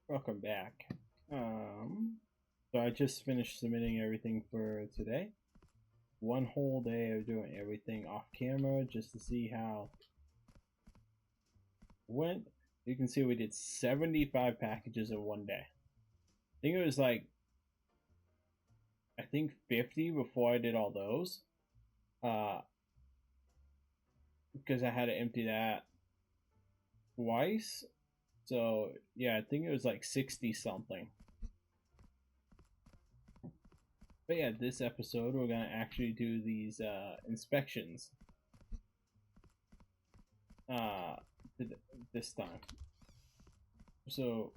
Welcome back. So I just finished submitting everything for today. One whole day of doing everything off camera just to see how it went. You can see we did 75 packages in one day. I think it was like 50 before I did all those. Because I had to empty that twice. So yeah, I think it was like 60 something. But yeah, this episode we're gonna actually do these inspections uh this time. So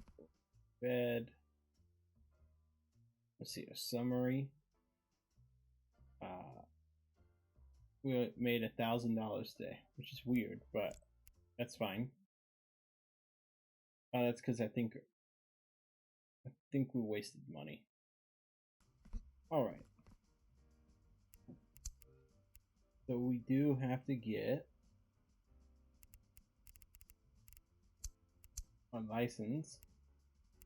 bed, let's see, a summary. We made $1,000 today, which is weird, but that's fine. That's because I think we wasted money. All right, so we do have to get a license.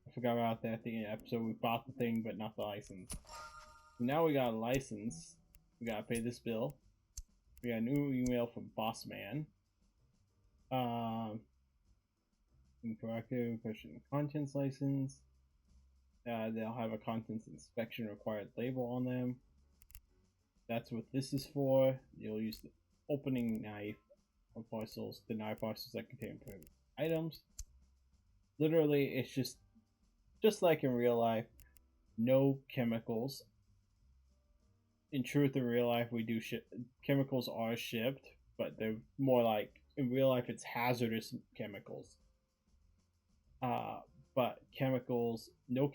I forgot about that at the episode. We bought the thing, but not the license. Now we got a license. We gotta pay this bill. We got a new email from Boss Man. Proactive question contents license. They'll have a contents inspection required label on them. That's what this is for. You'll use the opening knife on parcels, deny parcels that contain prohibited items. Literally, it's just like in real life, no chemicals. In truth, in real life, we do chemicals are shipped, but they're more like in real life, it's hazardous chemicals. But chemicals, no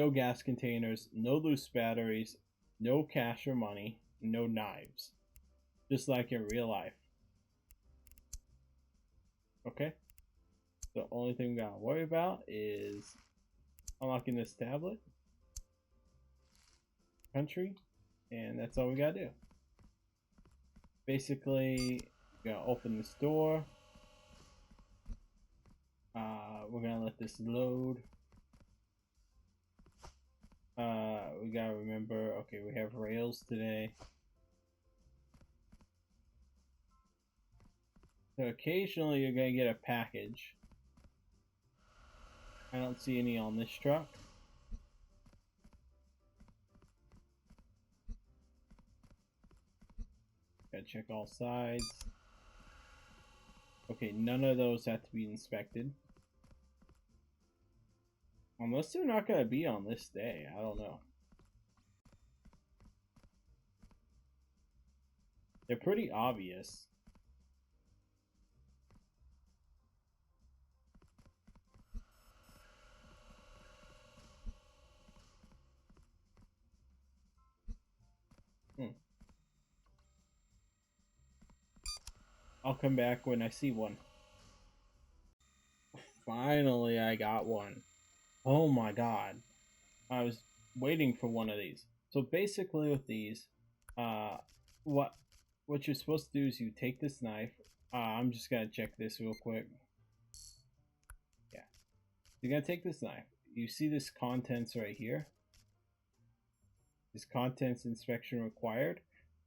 gas containers, no loose batteries, no cash or money, no knives. Just like in real life. Okay? The only thing we gotta worry about is unlocking this tablet, country, and that's all we gotta do. Basically, we're gonna open this door. We're gonna let this load. We gotta remember, okay, we have rails today. So occasionally you're gonna get a package. I don't see any on this truck. Gotta check all sides. Okay, none of those have to be inspected. Unless they're not gonna be on this day, I don't know. They're pretty obvious. I'll come back when I see one. Finally, I got one. Oh my god. I was waiting for one of these. So basically with these, uh, what what you're supposed to do is you take this knife. I'm just gonna check this real quick. Yeah. You're gonna take this knife. You see this contents right here? This contents inspection required.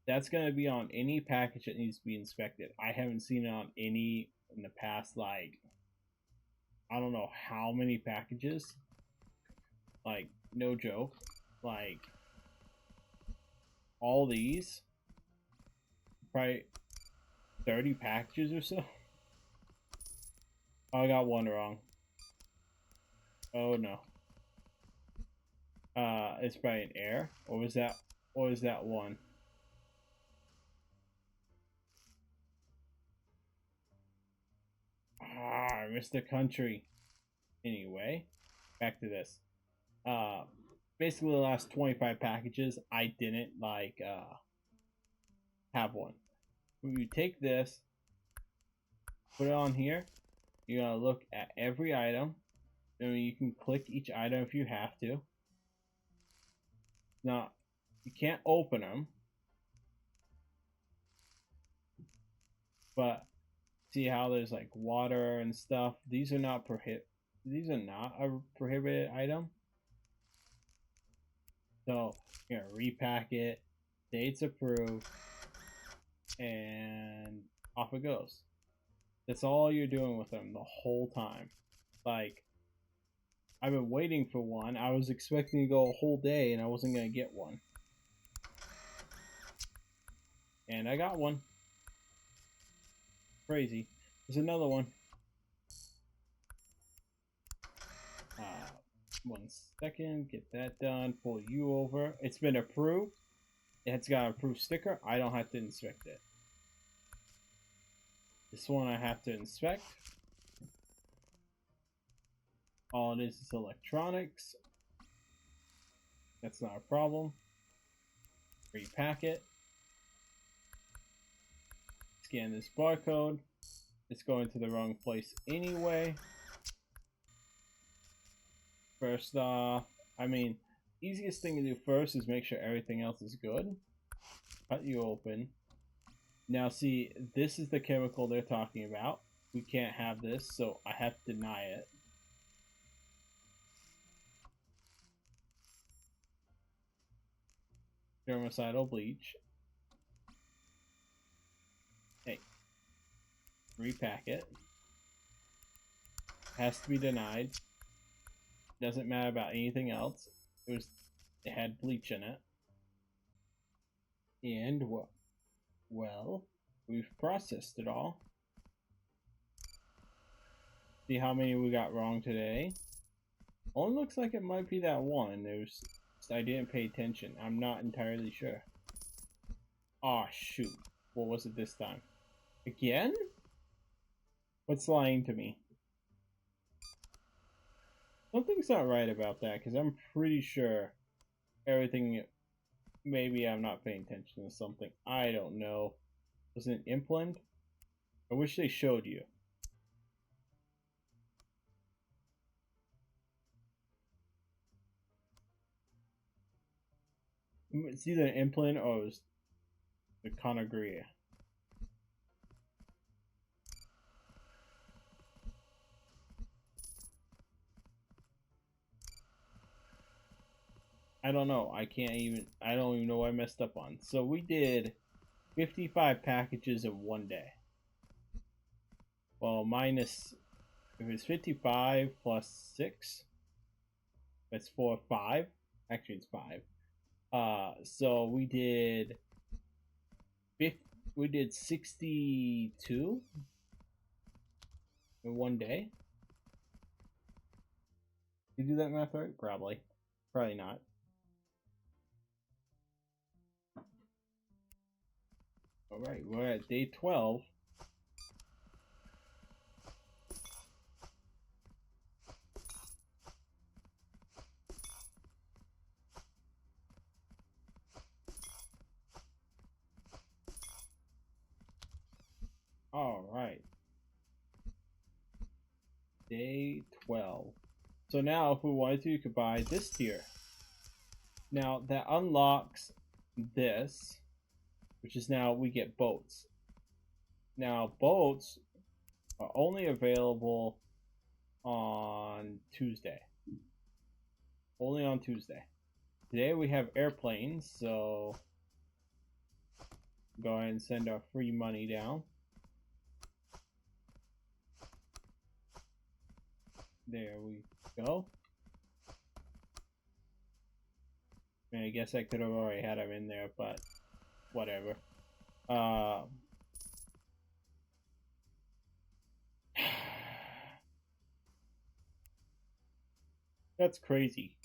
That's gonna be on any package that needs to be inspected. I haven't seen it on any in the past, like, I don't know how many packages. Like, no joke. Like, all these, probably 30 packages or so. Oh, I got one wrong. Oh no. It's probably an error. Or was that one? I missed the country. Anyway, back to this. Basically the last 25 packages, I didn't have one. When you take this, put it on here, you're gonna look at every item. I mean, you can click each item if you have to. Now, you can't open them, but see how there's like water and stuff. These are not these are not a prohibited item. So you're gonna repack it, dates approved, and off it goes. That's all you're doing with them the whole time. Like, I've been waiting for one. I was expecting to go a whole day and I wasn't gonna get one. And I got one. Crazy. There's another one. One second, get that done. Pull you over. It's been approved. It's got an approved sticker. I don't have to inspect it. This one I have to inspect. All it is electronics. That's not a problem. Repack it. Scan this barcode. It's going to the wrong place anyway. First off, I mean, easiest thing to do first is make sure everything else is good. Cut you open. Now see, this is the chemical they're talking about. We can't have this, so I have to deny it. Germicidal bleach. Hey. Repack it. Has to be denied. Doesn't matter about anything else. It had bleach in it. And well, we've processed it all. See how many we got wrong today. Only looks like it might be that one. I didn't pay attention. I'm not entirely sure. Aw, shoot. What was it this time? Again? What's lying to me? Something's not right about that, because I'm pretty sure everything... Maybe I'm not paying attention to something. I don't know. Was it an implant? I wish they showed you. It's either an implant or the conagraria. I don't know. I don't even know what I messed up on. So we did 55 packages in one day. Well, minus, if it's 55 plus 6, that's 4, 5. Actually, it's 5. So we did 62 in one day. Did you do that math right? Probably. Probably not. Alright, we're at day 12. Alright. Day 12. So now if we wanted to, you could buy this tier. Now that unlocks this, which is now we get boats. Now boats are only available on Tuesday. Only on Tuesday. Today we have airplanes, so go ahead and send our free money down. There we go. I guess I could have already had them in there, but whatever. That's crazy.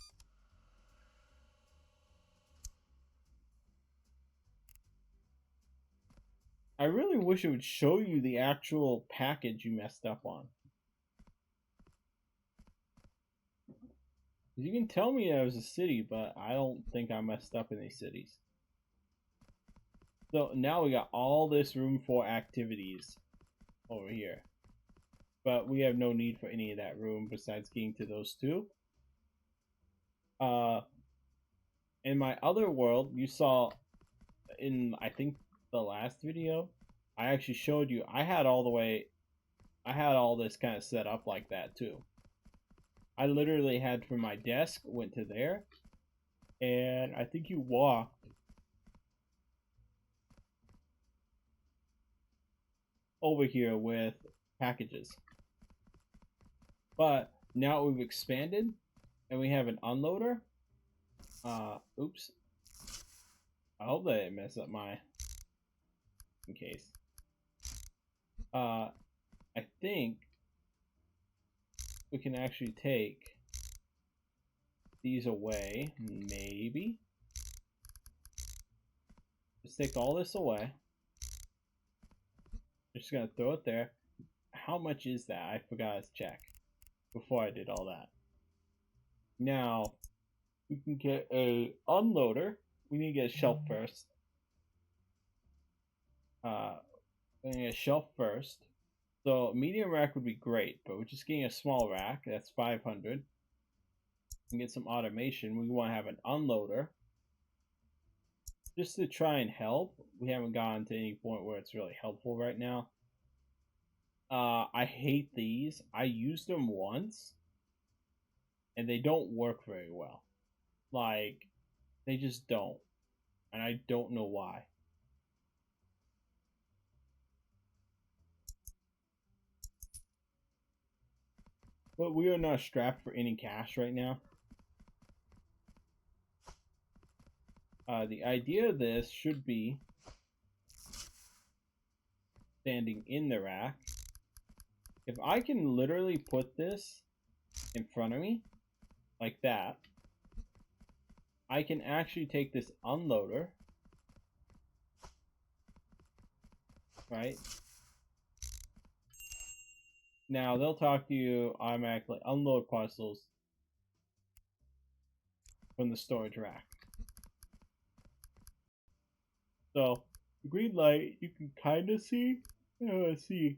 I really wish it would show you the actual package you messed up on. You can tell me that it was a city, but I don't think I messed up in these cities. So now we got all this room for activities over here. But we have no need for any of that room besides getting to those two. In my other world, you saw in, I think, the last video, I actually showed you, I had all this kind of set up like that too. I literally had from my desk, went to there, and I think you walked over here with packages. But now we've expanded and we have an unloader. Oops. I hope that didn't mess up my in case. I think we can actually take these away, maybe. Let's take all this away. Just gonna throw it there. How much is that? I forgot to check before I did all that. Now we can get a unloader. We need to get a shelf first. We need to get a shelf first. So medium rack would be great, but we're just getting a small rack. That's 500. And get some automation. We want to have an unloader just to try and help. We haven't gotten to any point where it's really helpful right now. I hate these. I used them once and they don't work very well. Like, they just don't. And I don't know why. But we are not strapped for any cash right now. The idea of this should be standing in the rack. If I can literally put this in front of me, like that, I can actually take this unloader, right? Now they'll talk to you automatically, unload parcels from the storage rack. So, green light, you can kind of see, see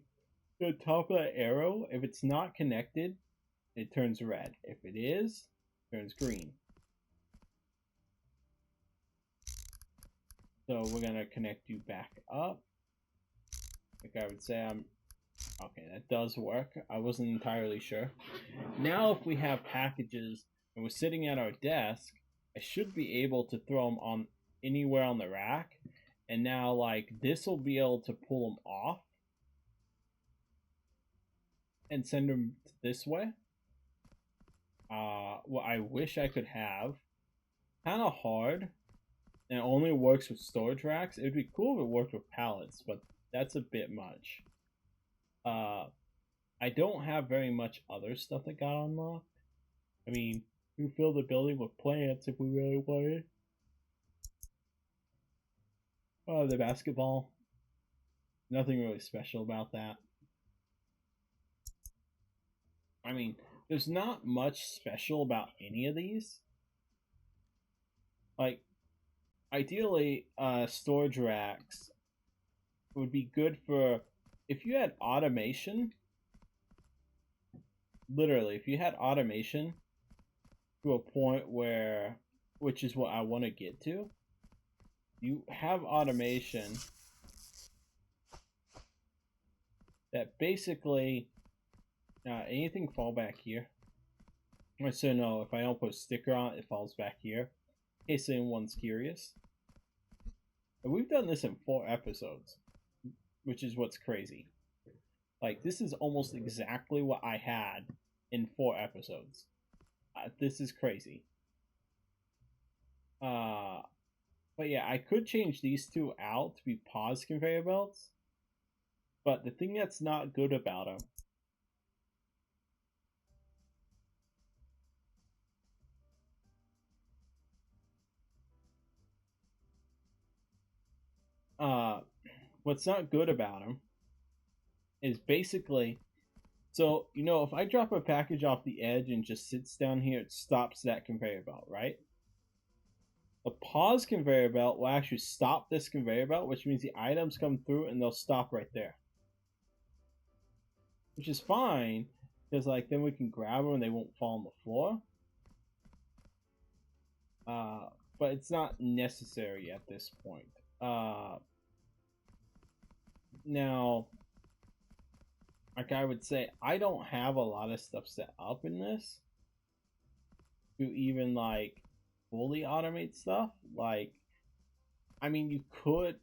the top of that arrow. If it's not connected, it turns red. If it is, it turns green. So we're gonna connect you back up. Like I would say, okay, that does work. I wasn't entirely sure. Now if we have packages and we're sitting at our desk, I should be able to throw them on anywhere on the rack. And now like this will be able to pull them off and send them this way. What I wish I could have, kind of hard, and it only works with storage racks. It would be cool if it worked with pallets, but that's a bit much. I don't have very much other stuff that got unlocked. I mean, we fill the building with plants if we really wanted. Oh, the basketball. Nothing really special about that. I mean, there's not much special about any of these. Like, ideally, storage racks would be good for if you had automation. Literally, if you had automation to a point where, which is what I want to get to, you have automation that basically anything fall back here. So no, if I don't put a sticker on it, it falls back here. In case anyone's curious. And we've done this in 4 episodes, which is what's crazy. Like, this is almost exactly what I had in 4 episodes. This is crazy. But yeah, I could change these 2 out to be pause conveyor belts. But the thing that's not good about them what's not good about them is basically, so you know, if I drop a package off the edge and just sits down here, it stops that conveyor belt, right? A pause conveyor belt will actually stop this conveyor belt, which means the items come through and they'll stop right there, which is fine because like then we can grab them and they won't fall on the floor. But it's not necessary at this point. Now, like I would say, I don't have a lot of stuff set up in this. to even like fully automate stuff. Like, I mean, you could,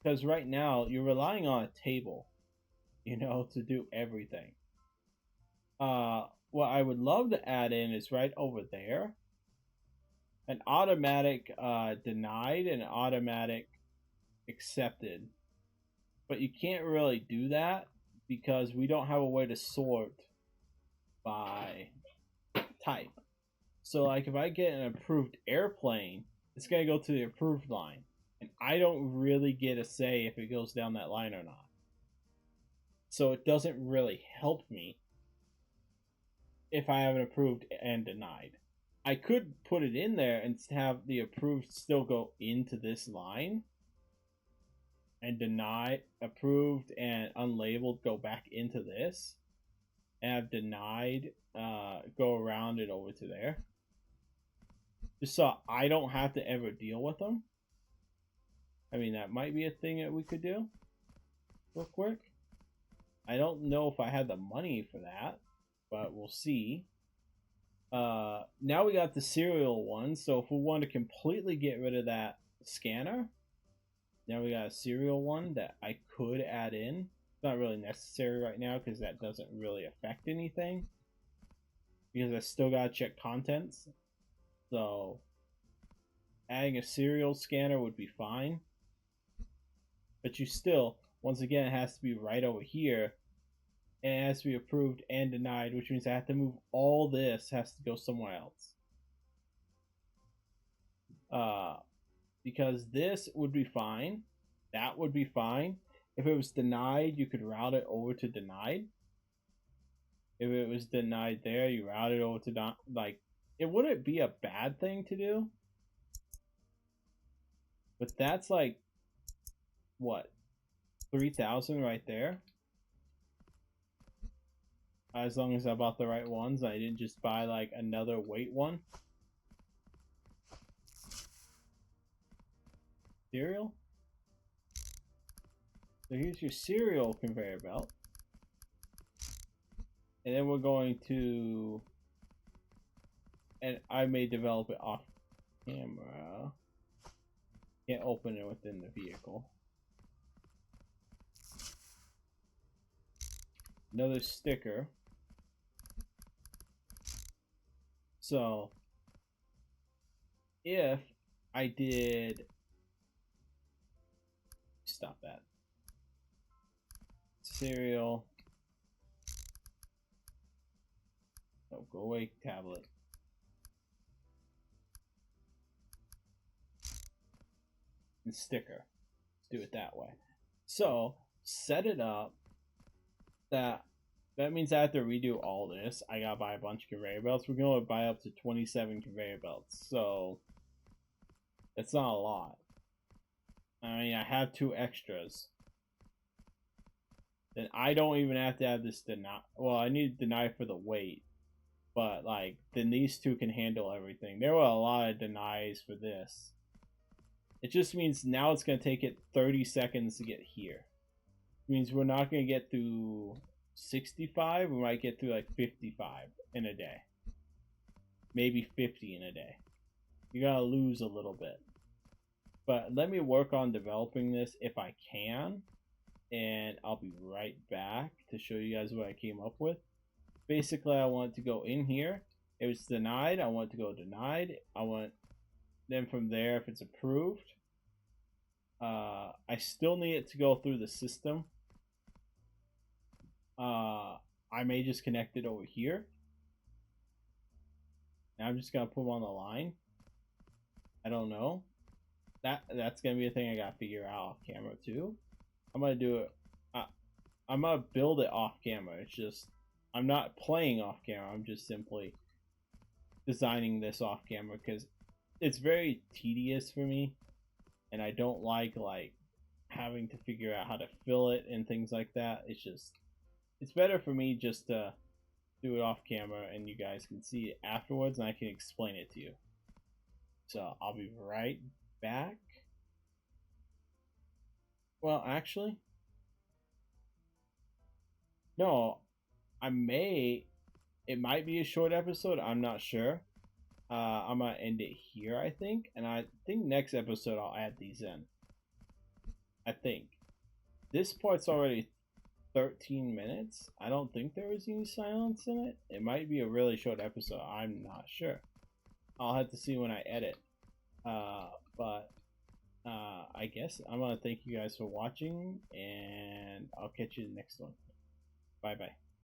because right now you're relying on a table, to do everything. What I would love to add in is right over there, an automatic denied and automatic accepted. But you can't really do that because we don't have a way to sort by type. So like if I get an approved airplane, it's gonna go to the approved line. And I don't really get a say if it goes down that line or not. So it doesn't really help me if I have an approved and denied. I could put it in there and have the approved still go into this line, and denied, approved, and unlabeled go back into this, and have denied go around it over to there. Just so I don't have to ever deal with them. I mean, that might be a thing that we could do real quick. I don't know if I had the money for that, but we'll see. Now we got the serial one, so if we want to completely get rid of that scanner, now we got a serial one that I could add in. It's not really necessary right now because that doesn't really affect anything, because I still gotta check contents. So adding a serial scanner would be fine, but you still, once again, it has to be right over here, and it has to be approved and denied, which means I have to move all this, has to go somewhere else. Because this would be fine, that would be fine. If it was denied, you could route it over to denied. If it was denied there, you route it over to like, it wouldn't be a bad thing to do. But that's like, what, 3,000 right there. As long as I bought the right ones, I didn't just buy like another weight one. Cereal. So here's your cereal conveyor belt. And then we're going to, and I may develop it off camera. Can't open it within the vehicle. Another sticker. So if I did, stop that. Cereal. Oh, go away, tablet. And sticker. Let's do it that way. So set it up that means I have to redo all this. I gotta buy a bunch of conveyor belts. We're gonna buy up to 27 conveyor belts, so it's not a lot. I mean, I have 2 extras. Then I don't even have to have this deny. Well, I need to deny for the weight, but like then these 2 can handle everything. There were a lot of denies for this. It just means now it's gonna take it 30 seconds to get here. It means we're not gonna get through 65. We might get through like 55 in a day, maybe 50 in a day. You gotta lose a little bit. But let me work on developing this if I can, and I'll be right back to show you guys what I came up with. Basically, I want to go in here. It was denied. I want to go denied. I want, then from there, if it's approved, I still need it to go through the system. I may just connect it over here. Now I'm just gonna put them on the line. I don't know. That's gonna be a thing I gotta figure out off camera too. I'm gonna do it. I'm gonna build it off camera. It's just I'm not playing off camera. I'm just simply designing this off camera because it's very tedious for me, and I don't like having to figure out how to fill it and things like that. It's better for me just to do it off camera and you guys can see it afterwards and I can explain it to you. So I'll be right back. Well, actually, no, it might be a short episode. I'm not sure. I'm gonna end it here, I think, and I think next episode I'll add these in. I think this part's already 13 minutes. I don't think there was any silence in it. It might be a really short episode. I'm not sure. I'll have to see when I edit. But I guess I'm gonna thank you guys for watching, and I'll catch you in the next one. Bye bye.